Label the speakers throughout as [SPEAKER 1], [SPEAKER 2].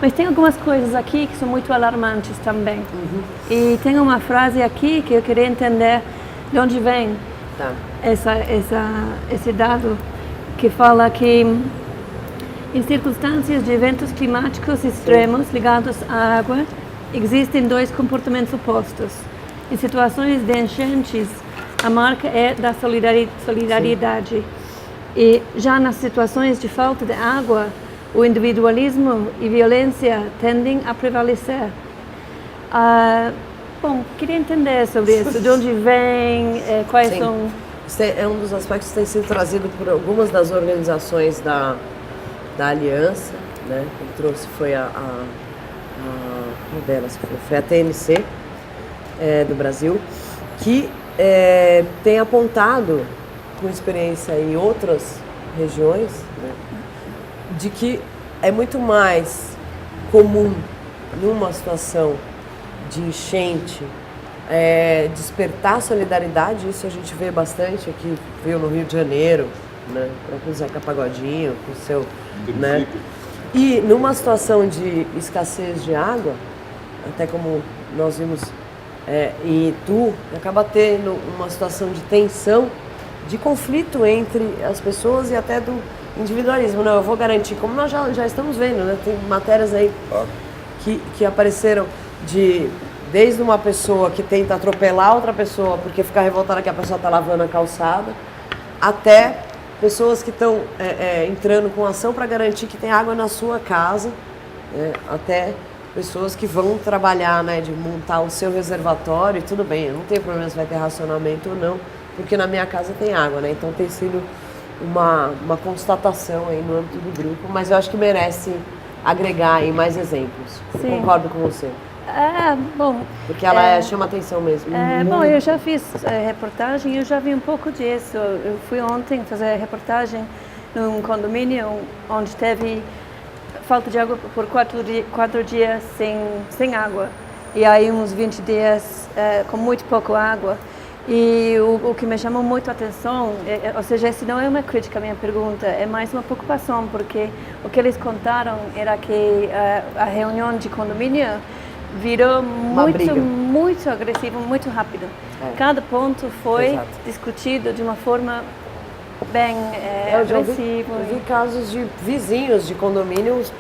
[SPEAKER 1] Mas tem algumas coisas aqui que são muito alarmantes também. E tem uma frase aqui que eu queria entender de onde vem esse dado, que fala que em circunstâncias de eventos climáticos extremos ligados à água, existem dois comportamentos opostos. Em situações de enchentes, a marca é da solidariedade. E já nas situações de falta de água, o individualismo e violência tendem a prevalecer. Bom, queria entender sobre isso, de onde vem, quais são...
[SPEAKER 2] Isso é um dos aspectos que tem sido trazido por algumas das organizações da Aliança, né? Quem trouxe foi uma delas foi a TNC do Brasil, que tem apontado, com experiência em outras regiões, né, de que é muito mais comum numa situação de enchente despertar solidariedade. Isso a gente vê bastante aqui, viu no Rio de Janeiro, né, com o Zeca Pagodinho, com o seu, né, e numa situação de escassez de água, até como nós vimos em Itu, acaba tendo uma situação de tensão, de conflito entre as pessoas e até do individualismo. Não, eu vou garantir, como nós já estamos vendo, né? Tem matérias aí que apareceram desde uma pessoa que tenta atropelar outra pessoa porque fica revoltada que a pessoa está lavando a calçada, até pessoas que estão entrando com ação para garantir que tem água na sua casa, até pessoas que vão trabalhar, né, de montar o seu reservatório. E tudo bem, eu não tenho problema se vai ter racionamento ou não, porque na minha casa tem água, né? Então tem sido uma constatação aí no âmbito do grupo, mas eu acho que merece agregar aí mais exemplos.
[SPEAKER 1] Sim.
[SPEAKER 2] Concordo com você.
[SPEAKER 1] Bom...
[SPEAKER 2] Porque ela chama atenção mesmo.
[SPEAKER 1] Bom, eu já fiz reportagem e eu já vi um pouco disso. Eu fui ontem fazer reportagem num condomínio onde teve falta de água por 4 dias sem água. E aí uns 20 dias com muito pouco água. E o que me chamou muito a atenção, ou seja, esse não é uma crítica à minha pergunta, é mais uma preocupação, porque o que eles contaram era que a reunião de condomínio virou muito agressivo, muito rápido. Cada ponto foi discutido de uma forma bem agressiva.
[SPEAKER 2] Eu vi casos de vizinhos de condomínios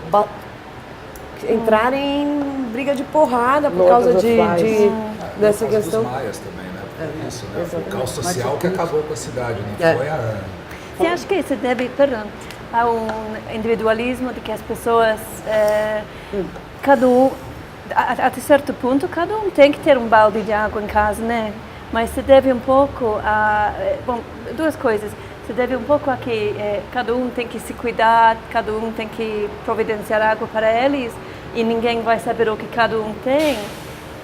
[SPEAKER 2] entrarem em briga de porrada por causa dessa questão.
[SPEAKER 3] Dos maias também, né? Isso, né? Foi o caos social que acabou com a cidade, não foi a...
[SPEAKER 1] Você acha que isso deve, a um individualismo de que as pessoas, cada um, até certo ponto, cada um tem que ter um balde de água em casa, né? Mas se deve um pouco a... Bom, duas coisas. Se deve um pouco a que cada um tem que se cuidar, cada um tem que providenciar água para eles e ninguém vai saber o que cada um tem.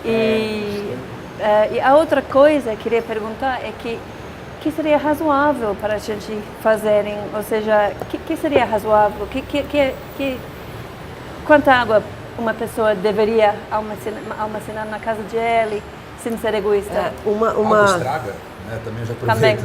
[SPEAKER 1] E a outra coisa que eu queria perguntar é que seria razoável para a gente fazerem, ou seja, que seria razoável? Quanta água uma pessoa deveria almacenar na casa de ele sem ser egoísta?
[SPEAKER 3] Água estraga, né? Também já aproveita.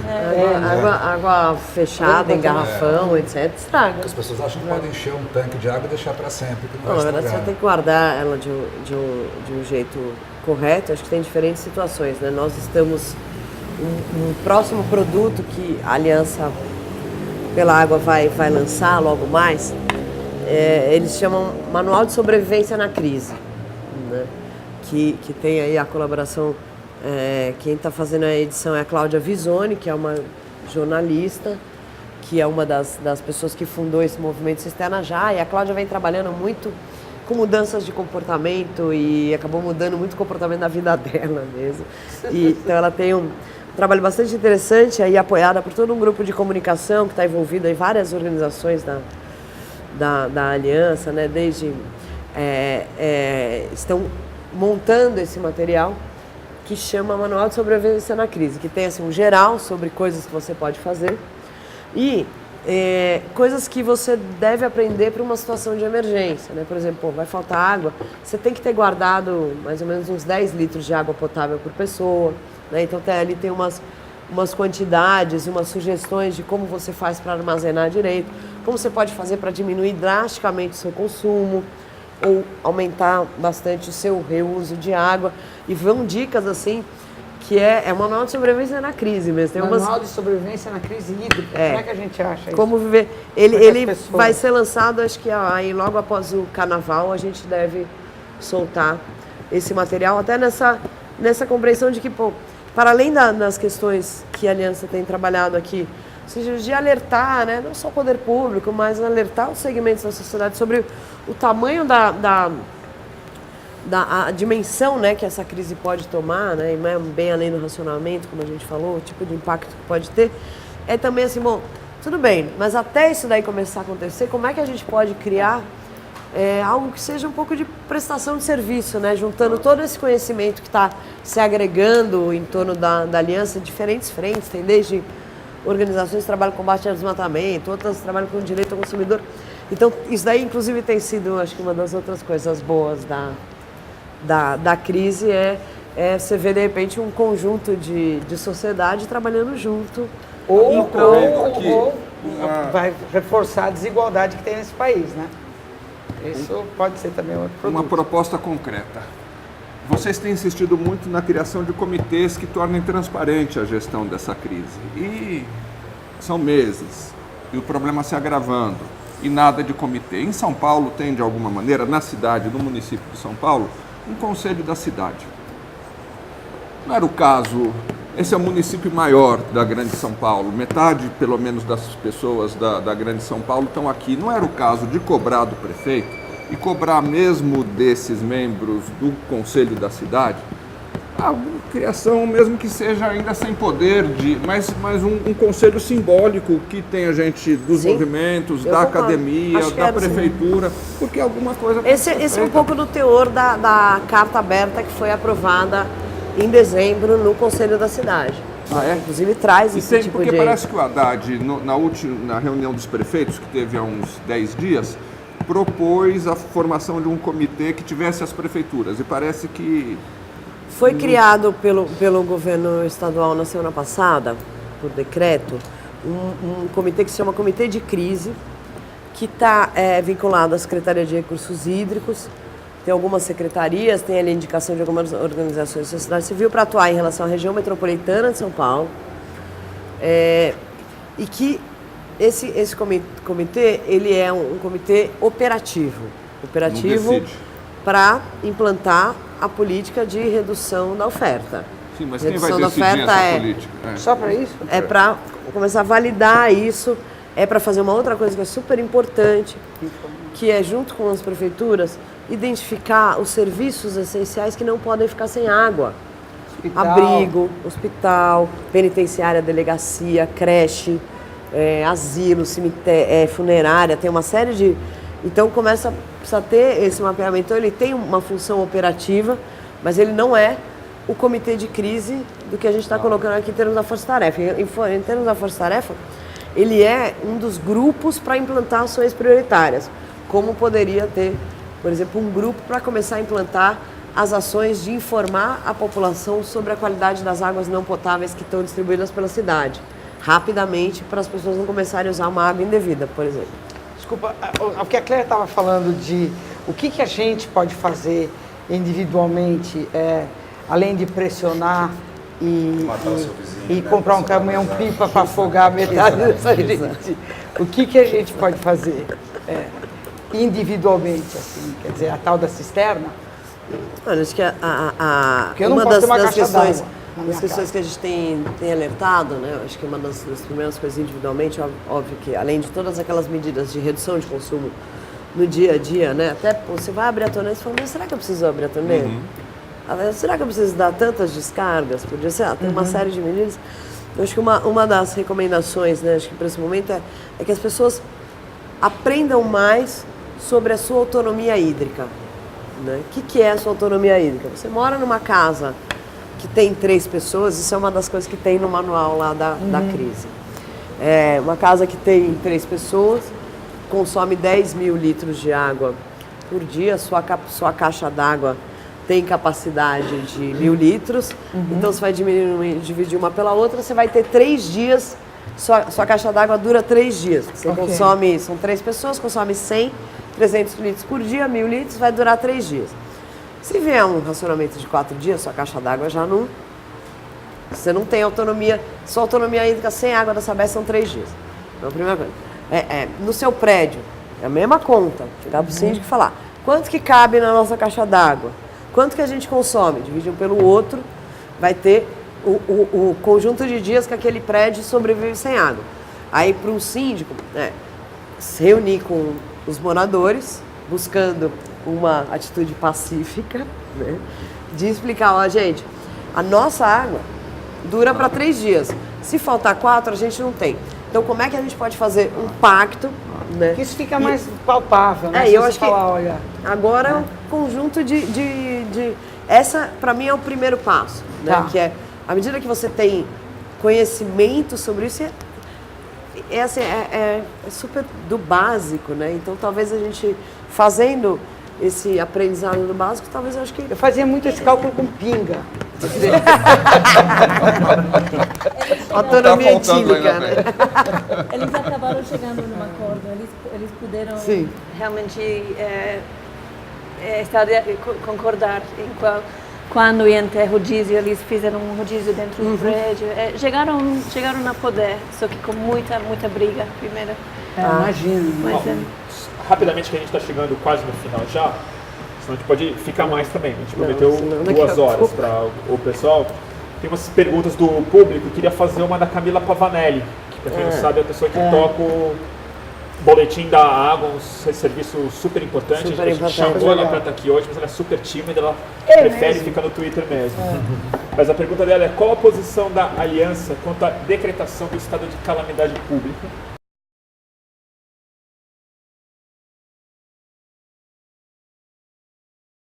[SPEAKER 2] Água fechada, em garrafão, etc. estraga.
[SPEAKER 3] As pessoas acham que podem encher um tanque de água e deixar para sempre. Que não,
[SPEAKER 2] na verdade, você tem que guardar ela de um jeito correto. Acho que tem diferentes situações, né? Nós estamos... Um próximo produto que a Aliança pela Água vai lançar logo mais, eles chamam Manual de Sobrevivência na Crise, né? Que tem aí a colaboração, quem está fazendo a edição é a Cláudia Visoni, que é uma jornalista, que é uma das pessoas que fundou esse movimento Cisterna Já, e a Cláudia vem trabalhando muito com mudanças de comportamento e acabou mudando muito o comportamento da vida dela mesmo. Então ela tem um trabalho bastante interessante, aí apoiada por todo um grupo de comunicação que está envolvido em várias organizações da Aliança, né? Estão montando esse material que chama Manual de Sobrevivência na Crise, que tem assim, um geral sobre coisas que você pode fazer e coisas que você deve aprender para uma situação de emergência, né? Por exemplo, vai faltar água, você tem que ter guardado mais ou menos uns 10 litros de água potável por pessoa, né? Então ali tem umas quantidades e umas sugestões de como você faz para armazenar direito, como você pode fazer para diminuir drasticamente o seu consumo, ou aumentar bastante o seu reuso de água. E vão dicas assim, que é uma manual de sobrevivência na crise mesmo. Tem
[SPEAKER 4] manual de sobrevivência na crise hídrica. Como é que a gente acha isso?
[SPEAKER 2] Como viver. Ele vai ser lançado, acho que aí logo após o carnaval, a gente deve soltar esse material, até nessa compreensão de que, pô, para além das questões que a Aliança tem trabalhado aqui, ou seja, de alertar, né, não só o poder público, mas alertar os segmentos da sociedade sobre o tamanho da dimensão, né, que essa crise pode tomar, né, e bem além do racionamento, como a gente falou, o tipo de impacto que pode ter, é também assim, bom, tudo bem, mas até isso daí começar a acontecer, como é que a gente pode criar algo que seja um pouco de prestação de serviço, né, juntando todo esse conhecimento que está se agregando em torno da Aliança, diferentes frentes, tem desde organizações que trabalham com combate ao desmatamento, outras trabalham com direito ao consumidor. Então, isso daí, inclusive, tem sido, acho que uma das outras coisas boas da crise você ver, de repente, um conjunto de sociedade trabalhando junto.
[SPEAKER 4] Ou vai reforçar a desigualdade que tem nesse país, né? Isso pode ser também outro produto.
[SPEAKER 5] Uma proposta concreta. Vocês têm insistido muito na criação de comitês que tornem transparente a gestão dessa crise. E são meses, e o problema se agravando, e nada de comitê. Em São Paulo tem, de alguma maneira, na cidade, no município de São Paulo, um conselho da cidade. Não era o caso, esse é o município maior da Grande São Paulo, metade, pelo menos, das pessoas da Grande São Paulo estão aqui. Não era o caso de cobrar do prefeito e cobrar mesmo desses membros do conselho da cidade a criação, mesmo que seja ainda sem poder, mas um conselho simbólico que tenha gente dos movimentos, da academia, da prefeitura, porque alguma coisa...
[SPEAKER 2] Esse é um pouco do teor da carta aberta que foi aprovada em dezembro no Conselho da Cidade. Inclusive traz esse tipo
[SPEAKER 5] porque
[SPEAKER 2] de...
[SPEAKER 5] parece que o Haddad, na reunião dos prefeitos, que teve há uns 10 dias, propôs a formação de um comitê que tivesse as prefeituras, e parece que...
[SPEAKER 2] Foi criado pelo governo estadual na semana passada, por decreto, um comitê que se chama Comitê de Crise, que está vinculado à Secretaria de Recursos Hídricos. Tem algumas secretarias, tem ali a indicação de algumas organizações da sociedade civil para atuar em relação à região metropolitana de São Paulo. E que esse comitê, ele é um comitê operativo para implantar a política de redução da oferta.
[SPEAKER 5] Sim, mas quem vai decidir essa política?
[SPEAKER 4] Só para isso?
[SPEAKER 2] É para começar a validar isso, é para fazer uma outra coisa que é super importante, que é, junto com as prefeituras, identificar os serviços essenciais que não podem ficar sem água. Abrigo, hospital, penitenciária, delegacia, creche, asilo, cemitério, funerária, tem uma série de... Então precisa ter esse mapeamento. Então ele tem uma função operativa, mas ele não é o comitê de crise do que a gente está colocando aqui em termos da força-tarefa. Em termos da força-tarefa, ele é um dos grupos para implantar ações prioritárias, como poderia ter, por exemplo, um grupo para começar a implantar as ações de informar a população sobre a qualidade das águas não potáveis que estão distribuídas pela cidade, rapidamente, para as pessoas não começarem a usar uma água indevida, por exemplo.
[SPEAKER 4] Desculpa, o que a Cléia estava falando de o que a gente pode fazer individualmente, além de pressionar e comprar um caminhão-pipa para afogar metade dessa gente. O que a gente pode fazer individualmente, assim, quer dizer, a tal da cisterna?
[SPEAKER 2] Olha, acho que
[SPEAKER 4] uma das
[SPEAKER 2] questões que a gente tem alertado, né? Acho que uma das primeiras coisas individualmente, óbvio que além de todas aquelas medidas de redução de consumo no dia a dia, né? Até você vai abrir a torneira e você fala, mas será que eu preciso abrir a torneira? Será que eu preciso dar tantas descargas? Podia ser, tem uma série de medidas. Eu acho que uma das recomendações, né, acho que para esse momento é que as pessoas aprendam mais sobre a sua autonomia hídrica. Né? O que é a sua autonomia hídrica? Você mora numa casa que tem 3 pessoas, isso é uma das coisas que tem no manual lá da crise. Uma casa que tem 3 pessoas, consome 10 mil litros de água por dia, sua caixa d'água tem capacidade de 1.000 litros, então você vai dividir uma pela outra, você vai ter 3 dias sua caixa d'água dura 3 dias. Você
[SPEAKER 4] Ok.
[SPEAKER 2] consome, são 3 pessoas, consome 100, 300 litros por dia, 1.000 litros, vai durar 3 dias. Se vier um racionamento de 4 dias, sua caixa d'água já não... Você não tem autonomia, sua autonomia hídrica sem água da Sabesp são 3 dias. Então, a primeira coisa. No seu prédio, é a mesma conta. Chegar para o síndico e falar, quanto que cabe na nossa caixa d'água? Quanto que a gente consome? Divide um pelo outro, vai ter o conjunto de dias que aquele prédio sobrevive sem água. Aí, para um síndico, se reunir com os moradores, buscando uma atitude pacífica, né, de explicar, ó, gente, a nossa água dura para 3 dias. Se faltar 4, a gente não tem. Então, como é que a gente pode fazer um pacto, né?
[SPEAKER 4] Que isso fica mais palpável, né?
[SPEAKER 2] Eu
[SPEAKER 4] Se
[SPEAKER 2] acho
[SPEAKER 4] você falar, olha,
[SPEAKER 2] agora é um conjunto essa, para mim, é o primeiro passo, né?
[SPEAKER 4] Tá.
[SPEAKER 2] Que é, à medida que você tem conhecimento sobre isso, é super do básico, né? Então, talvez a gente, fazendo esse aprendizado do básico, talvez eu acho que...
[SPEAKER 4] eu fazia muito esse cálculo com pinga.
[SPEAKER 2] Autonomia
[SPEAKER 5] Tá faltando
[SPEAKER 2] etílica,
[SPEAKER 5] ainda,
[SPEAKER 2] né?
[SPEAKER 1] Eles acabaram chegando num acordo, eles puderam
[SPEAKER 2] Sim.
[SPEAKER 1] realmente concordar em quando iam ter rodízio, eles fizeram um rodízio dentro do prédio. Chegaram a poder, só que com muita briga primeiro.
[SPEAKER 4] Imagino.
[SPEAKER 1] Mas,
[SPEAKER 6] Rapidamente, que a gente está chegando quase no final já, senão a gente pode ficar mais também. A gente prometeu
[SPEAKER 2] senão daqui a
[SPEAKER 6] 2 horas
[SPEAKER 2] pouco.
[SPEAKER 6] para o pessoal. Tem umas perguntas do público. Eu queria fazer uma da Camila Pavanelli, que para quem não sabe é a pessoa que toca o boletim da água, um serviço super importante.
[SPEAKER 2] Super
[SPEAKER 6] A gente
[SPEAKER 2] importante.
[SPEAKER 6] chamou ela para estar aqui hoje, mas ela é super tímida, ela prefere ficar no Twitter mesmo. Mas a pergunta dela é: qual a posição da Aliança quanto à decretação do estado de calamidade pública